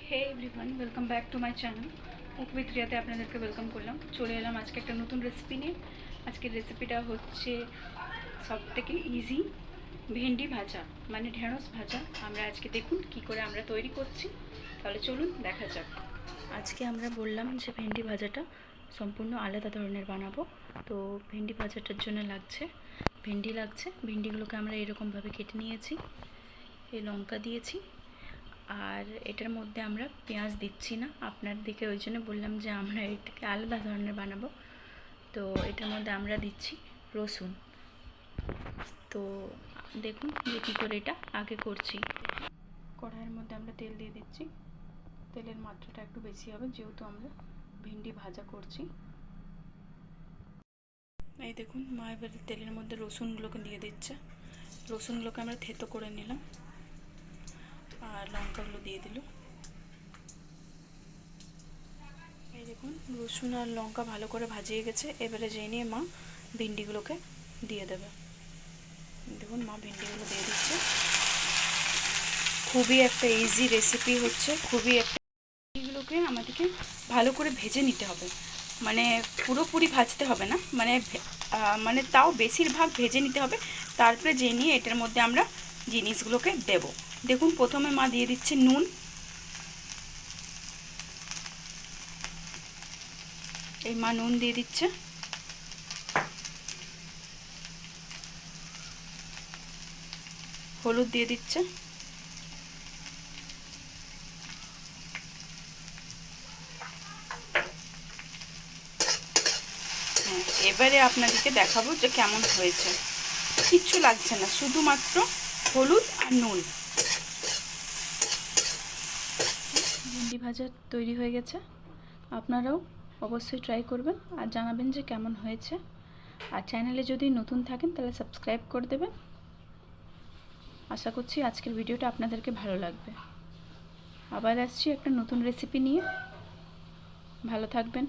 Hey everyone, welcome back to my channel cook with রিয়াতে আপনাদেরকে welcome করলাম। চলে এলাম আজকে একটা নতুন রেসিপি নিয়ে। আজকের রেসিপিটা হচ্ছে সবথেকে ইজি ভেন্ডি ভাজা, মানে ঢেঁড়স ভাজা। আমরা আজকে দেখুন কি করে আমরা তৈরি করছি। তাহলে চলুন দেখা যাক। আজকে আমরা বললাম যে ভেন্ডি ভাজাটা সম্পূর্ণ আলাদা ধরনের বানাবো। তো ভেন্ডি ভাজাটার জন্য ভেন্ডি লাগছে। ভেন্ডিগুলোকে আমরা এরকমভাবে কেটে নিয়েছি, এই লঙ্কা দিয়েছি। আর এটার মধ্যে আমরা পেঁয়াজ দিচ্ছি না আপনার দিকে, ওই জন্য বললাম যে আমরা এটাকে আলাদা ধরনের বানাবো। তো এটার মধ্যে আমরা দিচ্ছি রসুন। তো দেখুন যে কী করে এটা আগে করছি। কড়াইয়ের মধ্যে আমরা তেল দিয়ে দিচ্ছি। তেলের মাত্রাটা একটু বেশি হবে যেহেতু আমরা ভেন্ডি ভাজা করছি। এই দেখুন মা এবারে তেলের মধ্যে রসুনগুলোকে দিয়ে দিচ্ছে। রসুনগুলোকে আমরা থেতো করে নিলাম আর লঙ্কাগুলো দিয়ে দিল। এই দেখুন রসুন আর লঙ্কা ভালো করে ভাজিয়ে গেছে। এবারে যেয়ে নিয়ে মা ভিন্ডিগুলোকে দিয়ে দেবে। দেখুন মা ভিন্ডিগুলো দিয়ে দিচ্ছে। খুবই একটা ইজি রেসিপি হচ্ছে, খুবই একটা। ভিন্ডিগুলোকে আমাদেরকে ভালো করে ভেজে নিতে হবে, মানে পুরোপুরি ভাজতে হবে না, মানে তাও বেশিরভাগ ভেজে নিতে হবে। তারপরে যেয়ে নিয়ে এটার মধ্যে আমরা জিনিসগুলোকে দেব। দেখুন প্রথমে মা দিয়ে দিচ্ছে নুন। এই মা নুন দিয়ে দিচ্ছে। হলুদ দিয়ে দিচ্ছে। হ্যাঁ, এবারে আপনাদেরকে দেখাবো যে কেমন হয়েছে। কিচ্ছু লাগছে না, শুধুমাত্র হলুদ আর নুন। ভেন্ডি ভাজা তৈরি হয়ে গেছে। আপনারাও অবশ্যই ট্রাই করবেন আর জানাবেন যে কেমন হয়েছে। আর চ্যানেলে যদি নতুন থাকেন তাহলে সাবস্ক্রাইব করে দেবেন। আশা করছি আজকের ভিডিওটা আপনাদেরকে ভালো লাগবে। আবার আসছি একটা নতুন রেসিপি নিয়ে। ভালো থাকবেন।